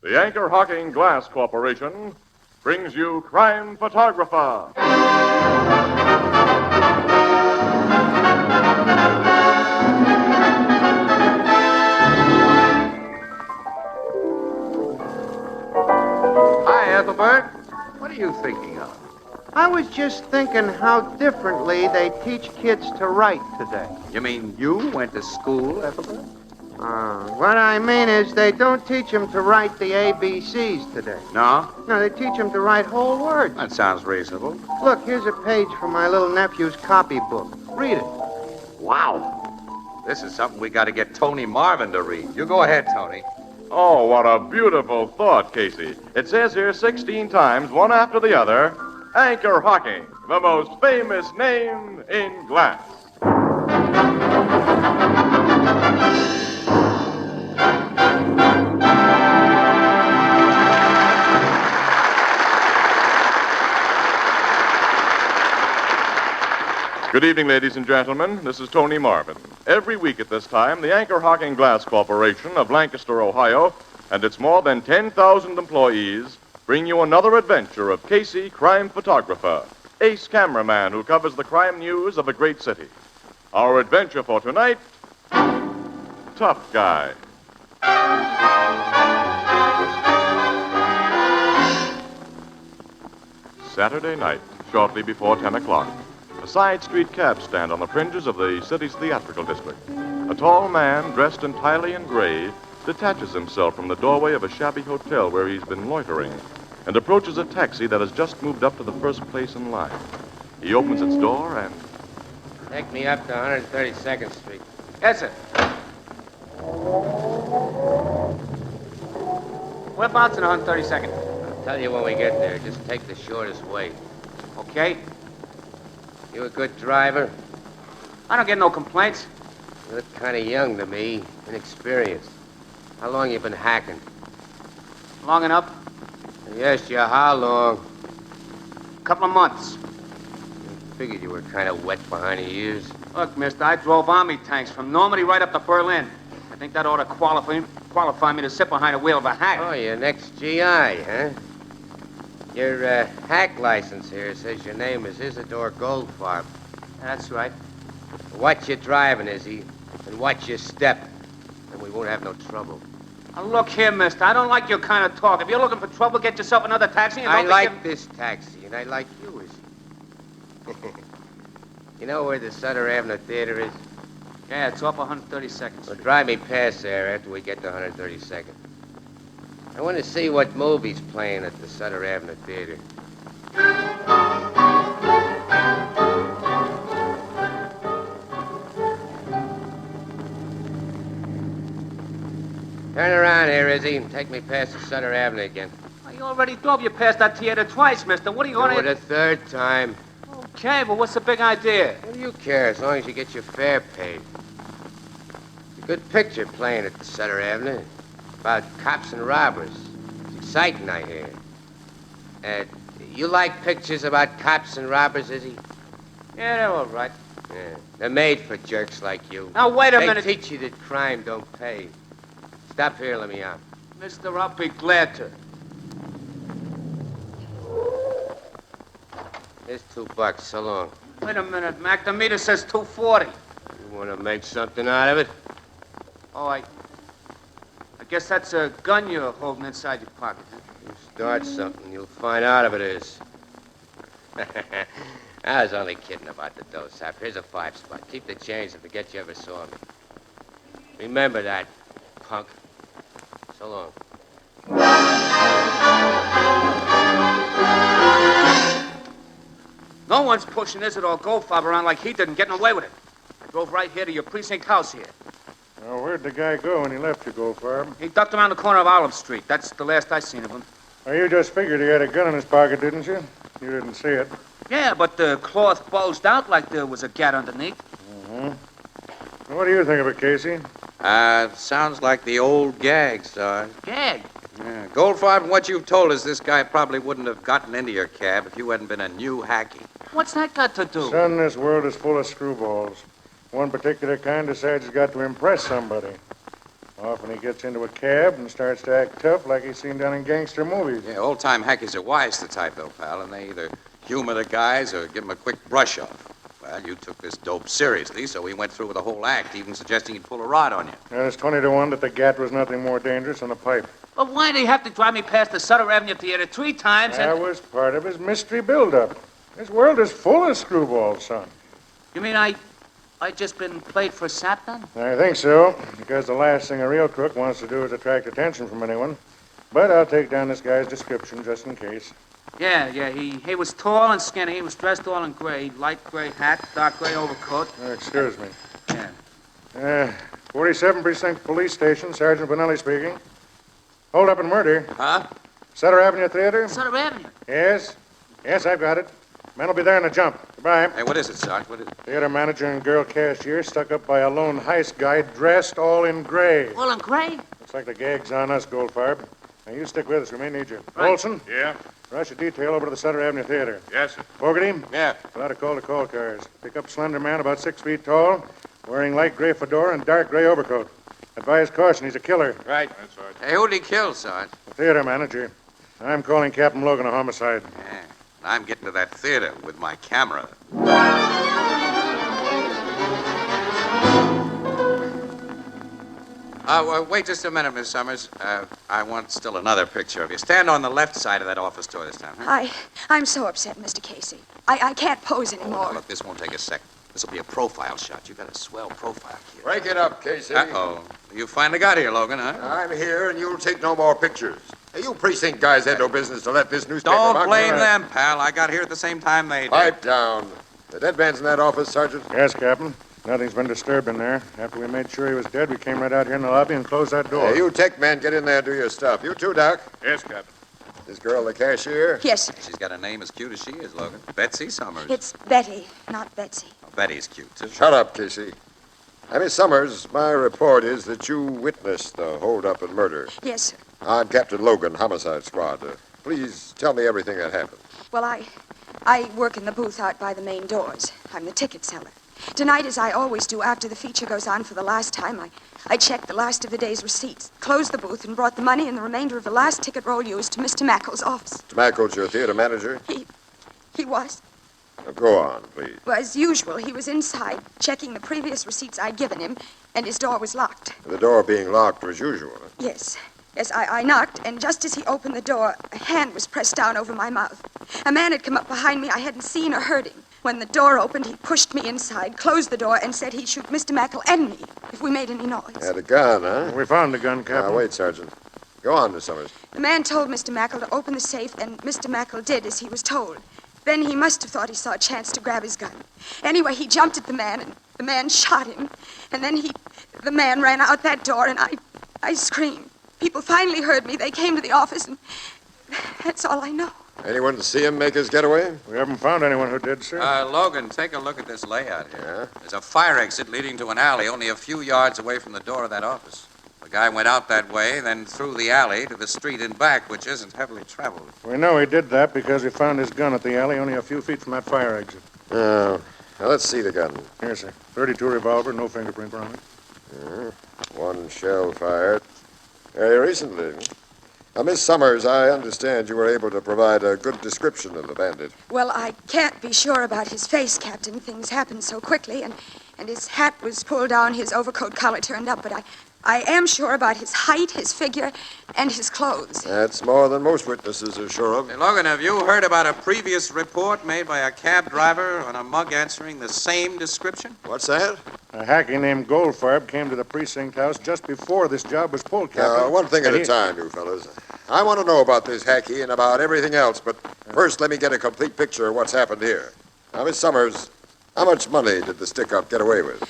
The Anchor Hocking Glass Corporation brings you Crime Photographer. Hi, Ethelbert. What are you thinking of? I was just thinking how differently they teach kids to write today. You mean you went to school, Ethelbert? What I mean is they don't teach them to write the ABCs today. No? No, they teach them to write whole words. That sounds reasonable. Look, here's a page from my little nephew's copybook. Read it. Wow. This is something we got to get Tony Marvin to read. You go ahead, Tony. Oh, what a beautiful thought, Casey. It says here 16 times, one after the other, Anchor Hocking, the most famous name in glass. Good evening, ladies and gentlemen. This is Tony Marvin. Every week at this time, the Anchor Hocking Glass Corporation of Lancaster, Ohio, and its more than 10,000 employees bring you another adventure of Casey, crime photographer, ace cameraman who covers the crime news of a great city. Our adventure for tonight, Tough Guy. Saturday night, shortly before 10 o'clock. A side street cab stand on the fringes of the city's theatrical district. A tall man, dressed entirely in gray, detaches himself from the doorway of a shabby hotel where he's been loitering and approaches a taxi that has just moved up to the first place in line. He opens its door and... Take me up to 132nd Street. Yes, sir. Whereabouts in 132nd? I'll tell you when we get there. Just take the shortest way. Okay. You a good driver? I don't get no complaints. You look kind of young to me, inexperienced. How long you been hacking? Long enough? Yes, you. How long? Couple of months. I figured you were kind of wet behind the ears. Look, mister, I drove army tanks from Normandy right up to Berlin. I think that ought to qualify me to sit behind the wheel of a hack. Oh, you're an ex-GI, huh? Your hack license here says your name is Isidore Goldfarb. That's right. Watch your driving, Izzy, and watch your step, and we won't have no trouble. Now, look here, mister, I don't like your kind of talk. If you're looking for trouble, get yourself another taxi and I don't like this taxi, and I like you, Izzy. You know where the Sutter Avenue Theater is? Yeah, it's off 132nd Street. Well, drive me past there after we get to 132nd. I want to see what movie's playing at the Sutter Avenue Theater. Turn around here, Izzy, and take me past the Sutter Avenue again. I already drove you past that theater twice, mister. What are you going Do to... it a third time. Okay, but what's the big idea? What do you care as long as you get your fare paid? It's a good picture playing at the Sutter Avenue. About cops and robbers. It's exciting, I hear. You like pictures about cops and robbers, Izzy? Yeah, they're all right. Yeah. They're made for jerks like you. Now, wait a minute. They teach you that crime don't pay. Stop here, let me out. Mister, I'll be glad to. Here's $2. So long. Wait a minute, Mac. The meter says 240. You want to make something out of it? Oh, I guess that's a gun you're holding inside your pocket, huh? You start something, you'll find out if it is. I was only kidding about the dough, Sap. Here's a 5 spot. Keep the change and forget you ever saw me. Remember that, punk. So long. No one's pushing Isidore Goldfarb around like he did and getting away with it. I drove right here to your precinct house here. Now, where'd the guy go when he left you, Goldfarb? He ducked around the corner of Olive Street. That's the last I seen of him. Well, you just figured he had a gun in his pocket, didn't you? You didn't see it. Yeah, but the cloth bulged out like there was a gat underneath. Mm-hmm. What do you think of it, Casey? Sounds like the old gag, Sarge. Gag? Yeah. Goldfarb, what you've told us, this guy probably wouldn't have gotten into your cab if you hadn't been a new hacky. What's that got to do? Son, this world is full of screwballs. One particular kind decides he's got to impress somebody. Often he gets into a cab and starts to act tough like he's seen down in gangster movies. Yeah, old-time hackies are wise to type, though, pal, and they either humor the guys or give them a quick brush-off. Well, you took this dope seriously, so we went through with the whole act, even suggesting he'd pull a rod on you. Yeah, it's 20 to 1 that the gat was nothing more dangerous than a pipe. Well, why'd he have to drive me past the Sutter Avenue Theater 3 times That was part of his mystery build-up. This world is full of screwballs, son. You mean I just been played for sap, then? I think so, because the last thing a real crook wants to do is attract attention from anyone. But I'll take down this guy's description just in case. Yeah, he was tall and skinny. He was dressed all in gray. Light gray hat, dark gray overcoat. Excuse me. Yeah. 47 Precinct Police Station, Sergeant Bonelli speaking. Hold up and murder. Huh? Sutter Avenue Theater? Sutter Avenue. Yes, I've got it. Men will be there in a jump. Goodbye. Hey, what is it, Sarge? What is it? Theater manager and girl cashier stuck up by a lone heist guy dressed all in gray. All in gray? Looks like the gag's on us, Goldfarb. Now, you stick with us. We may need you. Right. Olson? Yeah? Rush a detail over to the Sutter Avenue Theater. Yes, sir. Fogarty? Yeah. Fill out a call to call cars. Pick up slender man about 6 feet tall, wearing light gray fedora and dark gray overcoat. Advise caution, he's a killer. Right. That's right. Hey, who'd he kill, Sarge? The theater manager. I'm calling Captain Logan a homicide. Yeah. I'm getting to that theater with my camera. Wait just a minute, Miss Summers. I want still another picture of you. Stand on the left side of that office door this time, huh? I'm so upset, Mr. Casey. I can't pose Now, anymore. look, this won't take a second. This will be a profile shot. You've got a swell profile, kid. Break it up, Casey. Uh-oh. You finally got here, Logan, huh? I'm here, and you'll take no more pictures. Hey, you precinct guys had no business to let this newspaper... Don't blame them, pal. I got here at the same time they did. Pipe down. The dead man's in that office, Sergeant? Yes, Captain. Nothing's been disturbed in there. After we made sure he was dead, we came right out here in the lobby and closed that door. Hey, you tech men, get in there and do your stuff. You too, Doc. Yes, Captain. This girl, the cashier? Yes, sir. She's got a name as cute as she is, Logan. Betsy Summers. It's Betty, not Betsy. Oh, Betty's cute, too. Shut up, Casey. Miss Summers, my report is that you witnessed the hold-up and murder. Yes, sir. I'm Captain Logan, Homicide Squad. Please tell me everything that happened. Well, I work in the booth out by the main doors. I'm the ticket seller. Tonight, as I always do after the feature goes on for the last time, I checked the last of the day's receipts, closed the booth, and brought the money and the remainder of the last ticket roll used to Mr. Mackle's office. Mr. Mackle's your theater manager? He was. Now, go on, please. Well, as usual, he was inside, checking the previous receipts I'd given him, and his door was locked. The door being locked as usual. Yes. Yes, I knocked, and just as he opened the door, a hand was pressed down over my mouth. A man had come up behind me. I hadn't seen or heard him. When the door opened, he pushed me inside, closed the door, and said he'd shoot Mr. Mackle and me if we made any noise. Had a gun, huh? We found the gun, Captain. Now, wait, Sergeant. Go on, Miss Summers. The man told Mr. Mackle to open the safe, and Mr. Mackle did as he was told. Then he must have thought he saw a chance to grab his gun. Anyway, he jumped at the man, and the man shot him. And then the man ran out that door, and I screamed. People finally heard me. They came to the office, and that's all I know. Anyone see him make his getaway? We haven't found anyone who did, sir. Logan, take a look at this layout here. Yeah? There's a fire exit leading to an alley only a few yards away from the door of that office. The guy went out that way, then through the alley to the street in back, which isn't heavily traveled. We know he did that because we found his gun at the alley only a few feet from that fire exit. Now, let's see the gun. Here, sir. .32 revolver, no fingerprint on it. One shell fired. Very recently. Now, Miss Summers, I understand you were able to provide a good description of the bandit. Well, I can't be sure about his face, Captain. Things happened so quickly, and his hat was pulled down, his overcoat collar turned up, but I am sure about his height, his figure, and his clothes. That's more than most witnesses are sure of. Hey, Logan, have you heard about a previous report made by a cab driver on a mug answering the same description? What's that? A hacky named Goldfarb came to the precinct house just before this job was pulled, Captain. One thing at And a time, you fellas. I want to know about this hacky and about everything else, but first let me get a complete picture of what's happened here. Now, Miss Summers, how much money did the stick-up get away with?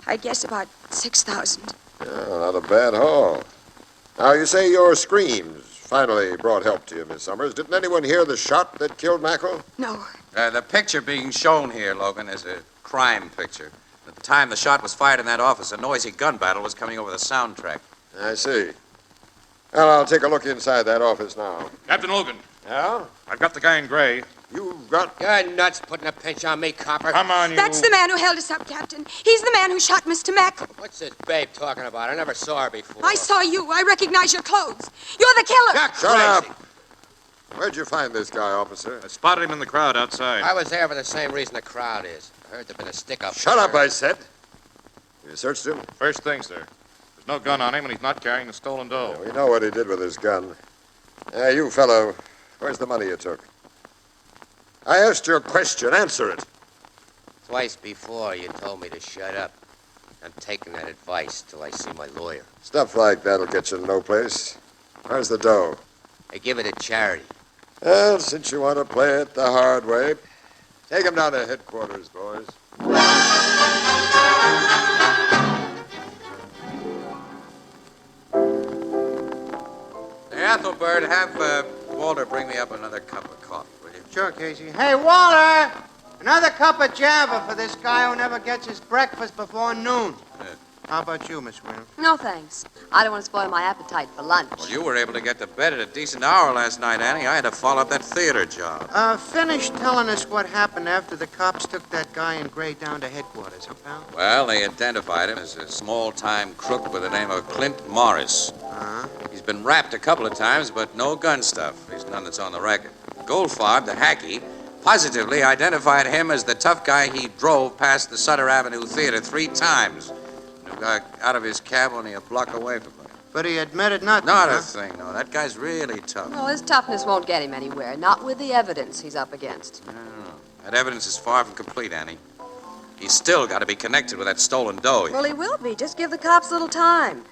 I guess about 6,000. Oh, not a bad haul. Now, you say your screams finally brought help to you, Miss Summers. Didn't anyone hear the shot that killed Mackle? No. The picture being shown here, Logan, is a crime picture. At the time the shot was fired in that office, a noisy gun battle was coming over the soundtrack. I see. Well, I'll take a look inside that office now. Captain Logan, Yeah? I've got the guy in gray. You've got... You're nuts putting a pinch on me, copper. Come on, you... That's the man who held us up, Captain. He's the man who shot Mr. Mackle. What's this babe talking about? I never saw her before. I saw you. I recognize your clothes. You're the killer. You're Shut crazy. up! Where'd you find this guy, officer? I spotted him in the crowd outside. I was there for the same reason the crowd is. I heard there'd been a stick-up. Shut up, I said. You searched him? First thing, sir. There's no gun on him, and he's not carrying the stolen dough. We know what he did with his gun. You fellow, where's the money you took? I asked you a question. Answer it. Twice before, you told me to shut up. I'm taking that advice till I see my lawyer. Stuff like that'll get you no place. Where's the dough? I give it to charity. Well, since you want to play it the hard way, take him down to headquarters, boys. Hey, Ethelbert, have Walter bring me up another cup of coffee, will you? Sure, Casey. Hey, Walter! Another cup of Java for this guy who never gets his breakfast before noon. How about you, Miss Williams? No, thanks. I don't want to spoil my appetite for lunch. Well, you were able to get to bed at a decent hour last night, Annie. I had to follow up that theater job. Finish telling us what happened after the cops took that guy in gray down to headquarters, huh, pal? Well, they identified him as a small-time crook by the name of Clint Morris. Uh-huh. He's been rapped a couple of times, but no gun stuff. There's none that's on the record. Goldfarb, the hacky, positively identified him as the tough guy he drove past the Sutter Avenue Theater 3 times. And got out of his cab only a block away from him. But he admitted nothing, Not huh? a thing, no. That guy's really tough. No, his toughness won't get him anywhere. Not with the evidence he's up against. No. That evidence is far from complete, Annie. He's still got to be connected with that stolen dough. Well, he will be. Just give the cops a little time.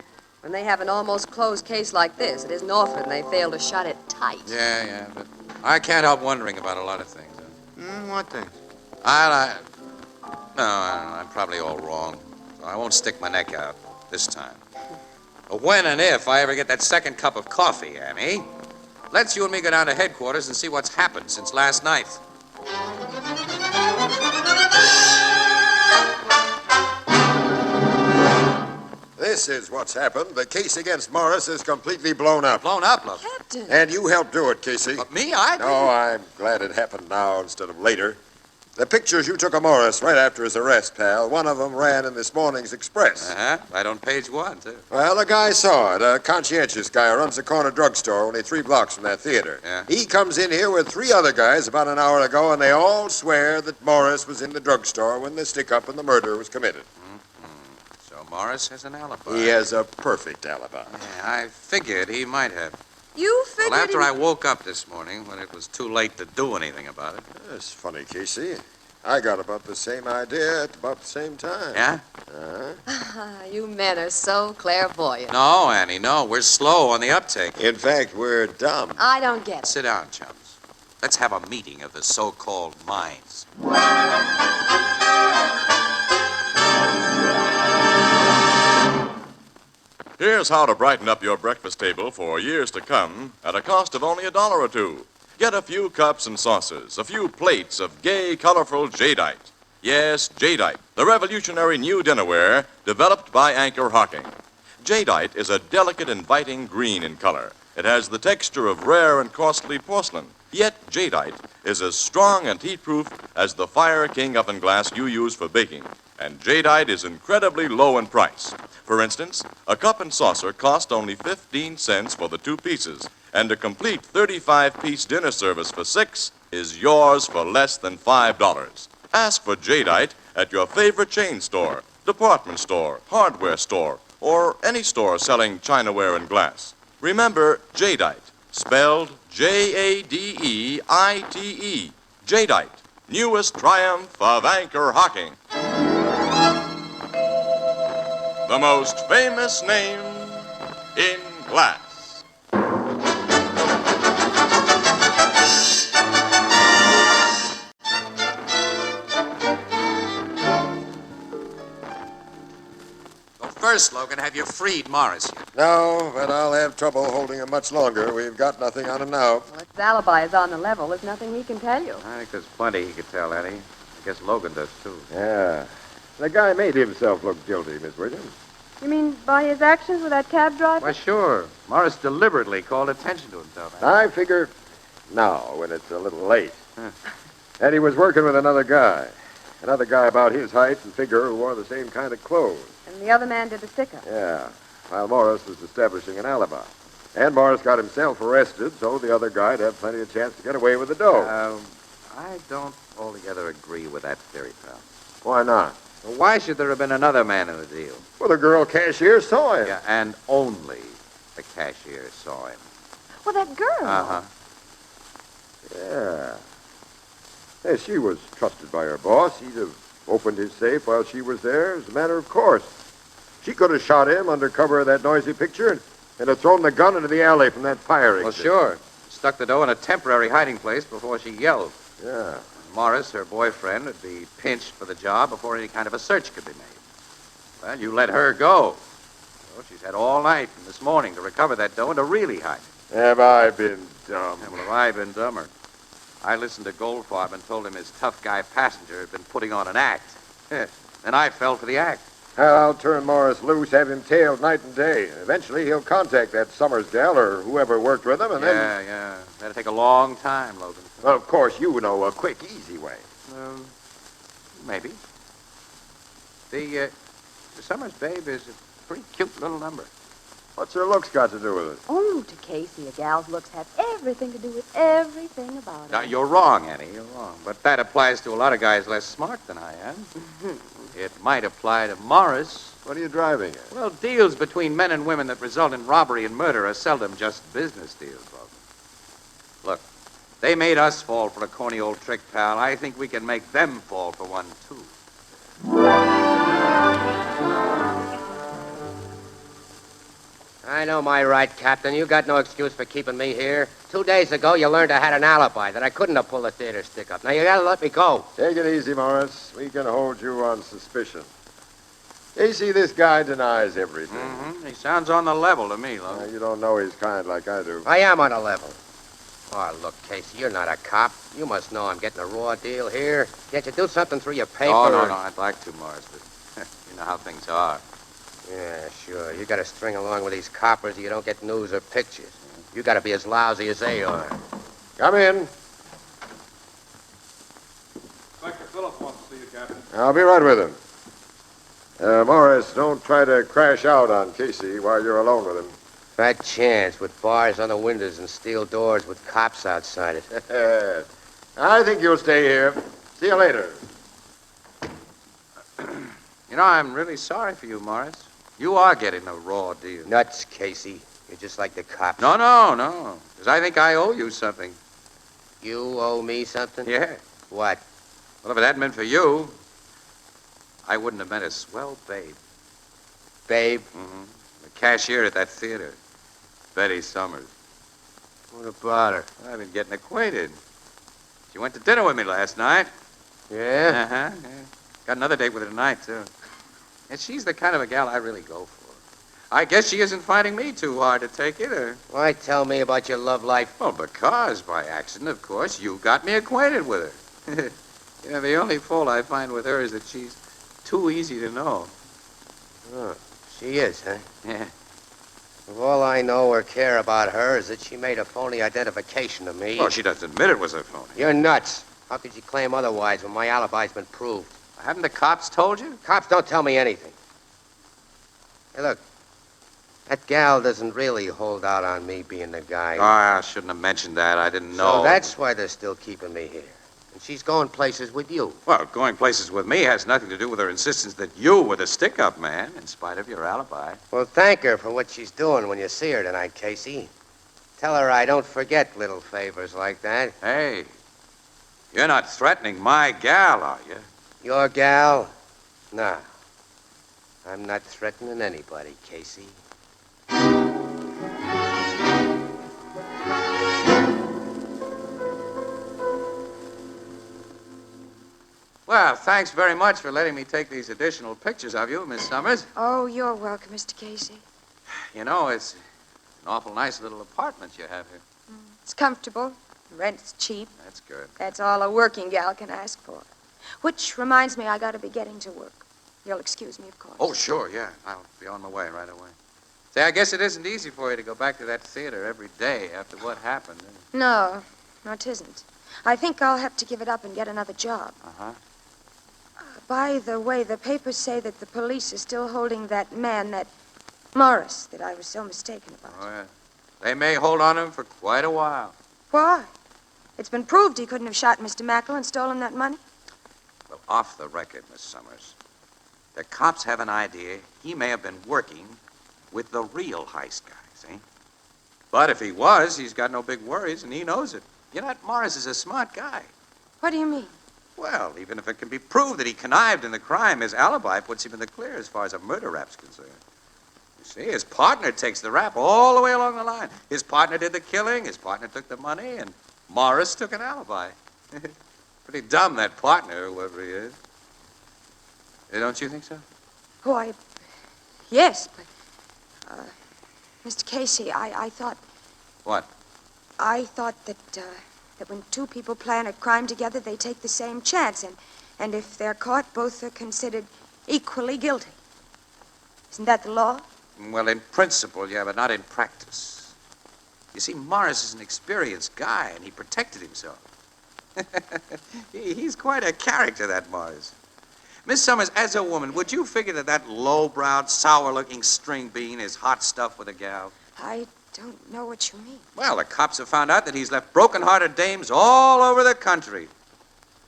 When they have an almost closed case like this, it isn't often they fail to shut it tight. Yeah, but I can't help wondering about a lot of things. What things? No, I don't know. I'm probably all wrong. So I won't stick my neck out this time. But when and if I ever get that second cup of coffee, Annie, let's you and me go down to headquarters and see what's happened since last night. This is what's happened. The case against Morris is completely blown up. Blown up, look. Captain! And you helped do it, Casey. But me, I didn't. No, I'm glad it happened now instead of later. The pictures you took of Morris right after his arrest, pal, one of them ran in this morning's Express. Uh-huh. Right on page 1, too. Well, a guy saw it, a conscientious guy who runs a corner drugstore only 3 blocks from that theater. Yeah. He comes in here with 3 other guys about an hour ago, and they all swear that Morris was in the drugstore when the stick-up and the murder was committed. So Morris has an alibi. He has a perfect alibi. Yeah, I figured he might have. You figured... Well, after I woke up this morning, when it was too late to do anything about it. That's funny, Casey. I got about the same idea at about the same time. Yeah? You men are so clairvoyant. No, Annie, no. We're slow on the uptake. In fact, we're dumb. I don't get it. Sit down, chums. Let's have a meeting of the so-called minds. Here's how to brighten up your breakfast table for years to come at a cost of only $1 or $2. Get a few cups and saucers, a few plates of gay, colorful jadeite. Yes, jadeite, the revolutionary new dinnerware developed by Anchor Hocking. Jadeite is a delicate, inviting green in color. It has the texture of rare and costly porcelain. Yet jadeite is as strong and heat-proof as the Fire King oven glass you use for baking. And jadeite is incredibly low in price. For instance, a cup and saucer cost only 15 cents for the 2 pieces, and a complete 35-piece dinner service for 6 is yours for less than $5. Ask for jadeite at your favorite chain store, department store, hardware store, or any store selling chinaware and glass. Remember jadeite, spelled Jadeite. Jadeite, newest triumph of Anchor Hocking. The most famous name in glass. Well, first, Logan, have you freed Morris yet? No, but I'll have trouble holding him much longer. We've got nothing on him now. Well, if his alibi is on the level, there's nothing he can tell you. I think there's plenty he could tell, Annie. I guess Logan does, too. Yeah. The guy made himself look guilty, Miss Williams. You mean by his actions with that cab driver? Why, sure. Morris deliberately called attention to himself. I figure Now, when it's a little late. And he was working with another guy. Another guy about his height and figure who wore the same kind of clothes. And the other man did the stick-up. Yeah, while Morris was establishing an alibi. And Morris got himself arrested, so the other guy'd have plenty of chance to get away with the dough. I don't altogether agree with that theory, pal. Why not? Well, why should there have been another man in the deal? Well, the girl cashier saw him. Yeah, and only the cashier saw him. Well, that girl. Uh-huh. Yeah. Hey, she was trusted by her boss. He'd have opened his safe while she was there as a matter of course. She could have shot him under cover of that noisy picture and have thrown the gun into the alley from that fire exit. Well, sure. Stuck the dough in a temporary hiding place before she yelled. Yeah. Morris, her boyfriend, would be pinched for the job before any kind of a search could be made. Well, you let her go. So she's had all night and this morning to recover that dough and to really hide it. Have I been dumb? Yeah, well, have I been dumber? I listened to Goldfarb and told him his tough guy passenger had been putting on an act. And I fell for the act. I'll turn Morris loose, have him tailed night and day. Eventually, he'll contact that Summers gal or whoever worked with him, and then... Yeah. That'll take a long time, Logan. Well, of course, you know a quick, easy way. Maybe. The Summers babe is a pretty cute little number. What's her looks got to do with it? Oh, to Casey, a gal's looks have everything to do with everything about it. Now, you're wrong, Annie. You're wrong. But that applies to a lot of guys less smart than I am. It might apply to Morris. What are you driving at? Well, deals between men and women that result in robbery and murder are seldom just business deals, Logan. Look, they made us fall for a corny old trick, pal. I think we can make them fall for one, too. I know my right, Captain. You got no excuse for keeping me here. 2 days ago, you learned I had an alibi, that I couldn't have pulled the theater stick up. Now, you gotta let me go. Take it easy, Morris. We can hold you on suspicion. Casey, this guy denies everything. Mm-hmm. He sounds on the level to me, Logan. You don't know his kind like I do. I am on a level. Oh, look, Casey, you're not a cop. You must know I'm getting a raw deal here. Can't you do something through your paper? Oh, no, I'd like to, Morris, but you know how things are. Yeah, sure. You gotta string along with these coppers or you don't get news or pictures. You gotta be as lousy as they are. Come in. Inspector Phillips wants to see you, Captain. I'll be right with him. Morris, don't try to crash out on Casey while you're alone with him. Fat chance with bars on the windows and steel doors with cops outside it. I think you'll stay here. See you later. You know, I'm really sorry for you, Morris. You are getting a raw deal. Nuts, Casey. You're just like the cops. No. Because I think I owe you something. You owe me something? Yeah. What? Well, if it hadn't been for you, I wouldn't have met a swell babe. Babe? Mm-hmm. The cashier at that theater. Betty Summers. What about her? I've been getting acquainted. She went to dinner with me last night. Yeah? Uh-huh. Yeah. Got another date with her tonight, too. And she's the kind of a gal I really go for. I guess she isn't finding me too hard to take either. Why tell me about your love life? Well, because, by accident, of course, you got me acquainted with her. You know, the only fault I find with her is that she's too easy to know. Oh, she is, huh? Yeah. Well, all I know or care about her is that she made a phony identification of me. Well, she doesn't admit it was a phony. You're nuts. How could you claim otherwise when my alibi's been proved? Haven't the cops told you? Cops don't tell me anything. Hey, look. That gal doesn't really hold out on me being the guy. Oh, I shouldn't have mentioned that. I didn't know. So that's why they're still keeping me here. And she's going places with you. Well, going places with me has nothing to do with her insistence that you were the stick-up man, in spite of your alibi. Well, thank her for what she's doing when you see her tonight, Casey. Tell her I don't forget little favors like that. Hey, you're not threatening my gal, are you? Your gal? No. I'm not threatening anybody, Casey. Well, thanks very much for letting me take these additional pictures of you, Miss Summers. Oh, you're welcome, Mr. Casey. You know, it's an awful nice little apartment you have here. It's comfortable. The rent's cheap. That's good. That's all a working gal can ask for. Which reminds me, I gotta be getting to work. You'll excuse me, of course. Oh, sure, yeah. I'll be on my way right away. Say, I guess it isn't easy for you to go back to that theater every day after what happened. No. No, 'tisn't. I think I'll have to give it up and get another job. Uh-huh. By the way, the papers say that the police are still holding that man, that Morris, that I was so mistaken about. Oh, yeah. They may hold on to him for quite a while. Why? It's been proved he couldn't have shot Mr. Mackle and stolen that money. Well, off the record, Miss Summers, the cops have an idea he may have been working with the real heist guys, eh? But if he was, he's got no big worries, and he knows it. You know, that Morris is a smart guy. What do you mean? Well, even if it can be proved that he connived in the crime, his alibi puts him in the clear as far as a murder rap's concerned. You see, his partner takes the rap all the way along the line. His partner did the killing, his partner took the money, and Morris took an alibi. Pretty dumb, that partner, whoever he is. Don't you think so? Oh, yes, but, Mr. Casey, I thought... What? I thought that when two people plan a crime together, they take the same chance, and if they're caught, both are considered equally guilty. Isn't that the law? Well, in principle, yeah, but not in practice. You see, Morris is an experienced guy, and he protected himself. He's quite a character, that Morris. Miss Summers, as a woman, would you figure that low-browed, sour-looking string bean is hot stuff with a gal? I don't know what you mean. Well, the cops have found out that he's left broken-hearted dames all over the country.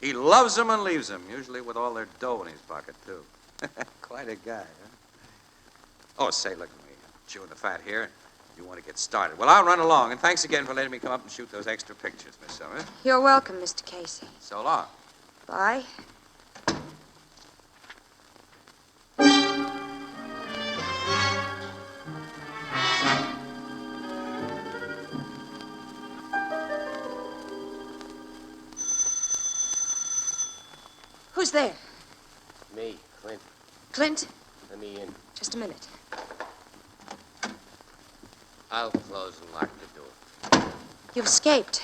He loves them and leaves them, usually with all their dough in his pocket, too. Quite a guy, huh? Oh, say, look at me. I'm chewing the fat here. You want to get started. Well, I'll run along, and thanks again for letting me come up and shoot those extra pictures, Miss Summers. You're welcome, Mr. Casey. So long. Bye. Who's there? Me, Clint. Clint? Let me in. Just a minute. I'll close and lock the door. You've escaped.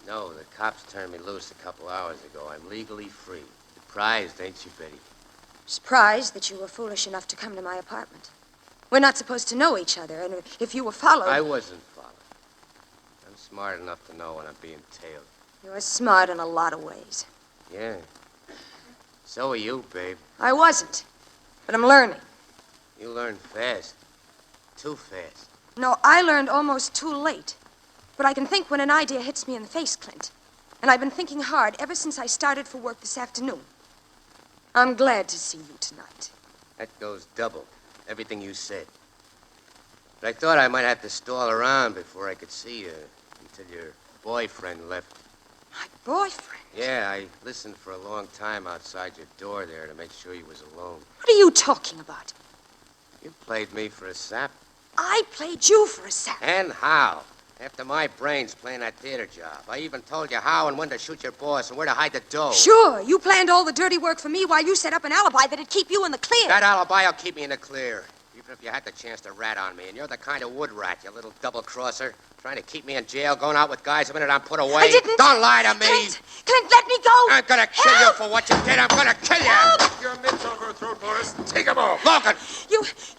No, the cops turned me loose a couple hours ago. I'm legally free. Surprised, ain't you, Betty? Surprised that you were foolish enough to come to my apartment. We're not supposed to know each other, and if you were followed... I wasn't followed. I'm smart enough to know when I'm being tailed. You're smart in a lot of ways. Yeah. So are you, babe. I wasn't, but I'm learning. You learn fast. Too fast. No, I learned almost too late. But I can think when an idea hits me in the face, Clint. And I've been thinking hard ever since I started for work this afternoon. I'm glad to see you tonight. That goes double. Everything you said. But I thought I might have to stall around before I could see you until your boyfriend left. My boyfriend? Yeah, I listened for a long time outside your door there to make sure you was alone. What are you talking about? You played me for a sap. I played you for a sap. And how? After my brains playing that theater job. I even told you how and when to shoot your boss and where to hide the dough. Sure, you planned all the dirty work for me while you set up an alibi that'd keep you in the clear. That alibi will keep me in the clear. Even if you had the chance to rat on me, and you're the kind of wood rat, you little double-crosser. Trying to keep me in jail, going out with guys the minute I'm put away. I didn't... Don't lie to me! Clint, let me go! I'm gonna kill you for what you did! I'm gonna kill you! Help! Your mitts over her throat, Morris. Take him off. Logan!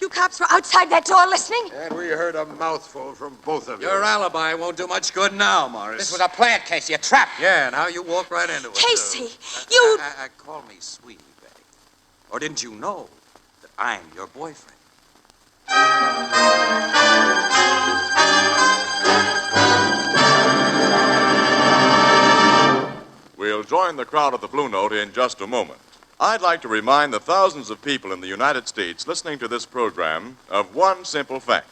You cops were outside that door listening? And we heard a mouthful from both of you. Your alibi won't do much good now, Morris. This was a plant, Casey, a trap. Yeah, and how you walked right into it. Casey, you... Call me sweetie, Betty. Or didn't you know that I'm your boyfriend? We'll join the crowd at the Blue Note in just a moment. I'd like to remind the thousands of people in the United States listening to this program of one simple fact.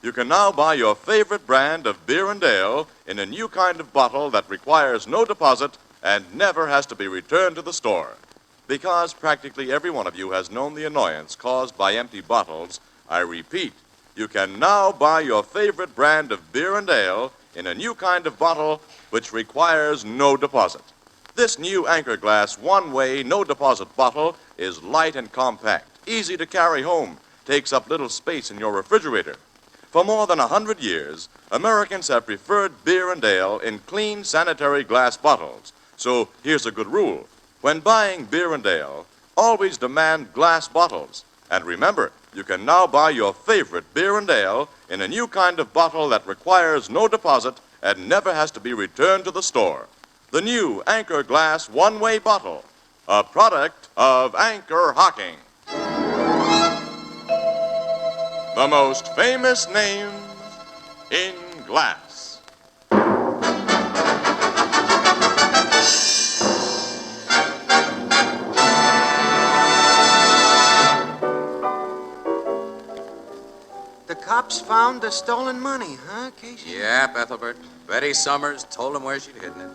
You can now buy your favorite brand of beer and ale in a new kind of bottle that requires no deposit and never has to be returned to the store. Because practically every one of you has known the annoyance caused by empty bottles, I repeat, you can now buy your favorite brand of beer and ale in a new kind of bottle which requires no deposit. This new Anchor Glass one-way, no-deposit bottle is light and compact, easy to carry home, takes up little space in your refrigerator. For more than 100 years, Americans have preferred beer and ale in clean, sanitary glass bottles. So here's a good rule. When buying beer and ale, always demand glass bottles. And remember, you can now buy your favorite beer and ale in a new kind of bottle that requires no deposit and never has to be returned to the store. The new Anchor Glass one-way bottle, a product of Anchor Hocking. The most famous names in glass. The cops found the stolen money, huh, Casey? Yep, Ethelbert. Betty Summers told him where she'd hidden it.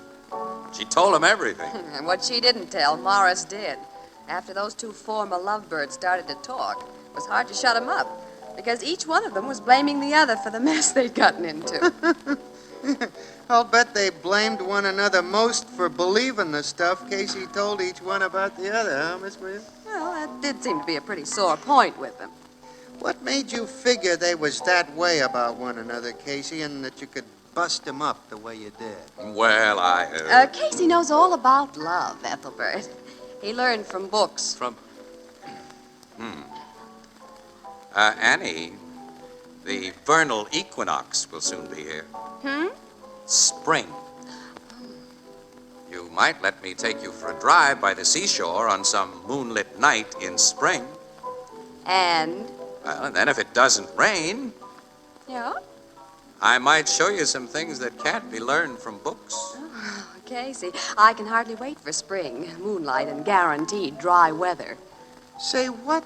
She told him everything. And what she didn't tell, Morris did. After those two former lovebirds started to talk, it was hard to shut them up, because each one of them was blaming the other for the mess they'd gotten into. I'll bet they blamed one another most for believing the stuff Casey told each one about the other, huh, Miss Maria? Well, that did seem to be a pretty sore point with them. What made you figure they was that way about one another, Casey, and that you could bust them up the way you did? Well, Casey knows all about love, Ethelbert. He learned from books. Annie, the vernal equinox will soon be here. Spring. You might let me take you for a drive by the seashore on some moonlit night in spring. And? Well, and then if it doesn't rain, Yeah? I might show you some things that can't be learned from books. Oh, Casey, I can hardly wait for spring, moonlight, and guaranteed dry weather. Say, what?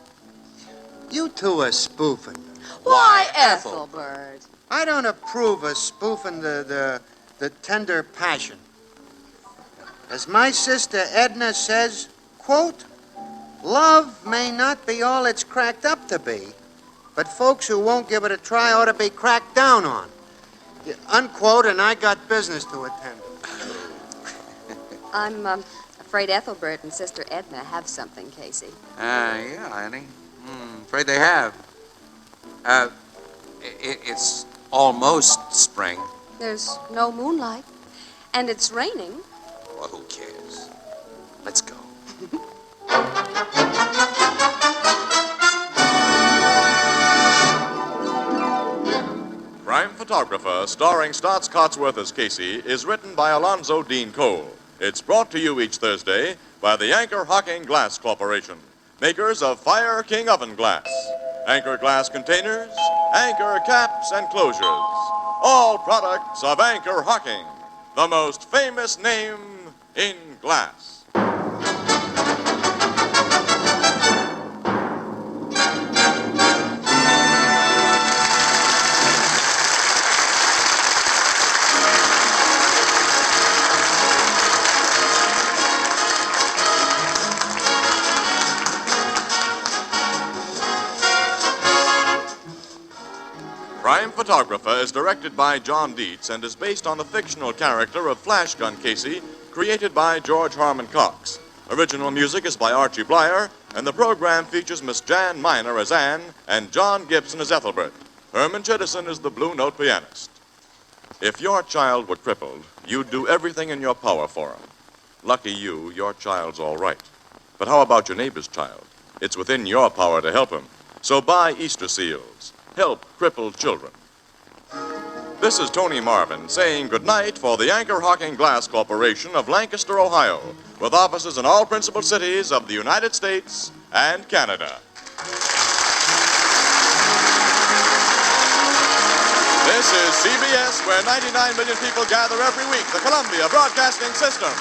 You two are spoofing. Why, Ethelbert? I don't approve of spoofing the tender passion. As my sister Edna says, quote, love may not be all it's cracked up to be, but folks who won't give it a try ought to be cracked down on. Unquote, and I got business to attend to. I'm afraid Ethelbert and Sister Edna have something, Casey. Yeah, Annie. Afraid they have. It's almost spring. There's no moonlight, and it's raining. Well, who cares? Let's go. Crime Photographer, starring Stotts Cotsworth as Casey, is written by Alonzo Dean Cole. It's brought to you each Thursday by the Anchor Hocking Glass Corporation, makers of Fire King Oven Glass, Anchor Glass Containers, Anchor Caps and Closures, all products of Anchor Hocking, the most famous name in glass. Crime Photographer is directed by John Dietz and is based on the fictional character of Flashgun Casey, created by George Harmon Coxe. Original music is by Archie Bleyer, and the program features Miss Jan Miner as Anne and John Gibson as Ethelbert. Herman Chittison is the Blue Note pianist. If your child were crippled, you'd do everything in your power for him. Lucky you, your child's all right. But how about your neighbor's child? It's within your power to help him. So buy Easter seals. Help crippled children. This is Tony Marvin saying goodnight for the Anchor Hocking Glass Corporation of Lancaster, Ohio, with offices in all principal cities of the United States and Canada. This is CBS, where 99 million people gather every week, the Columbia Broadcasting System.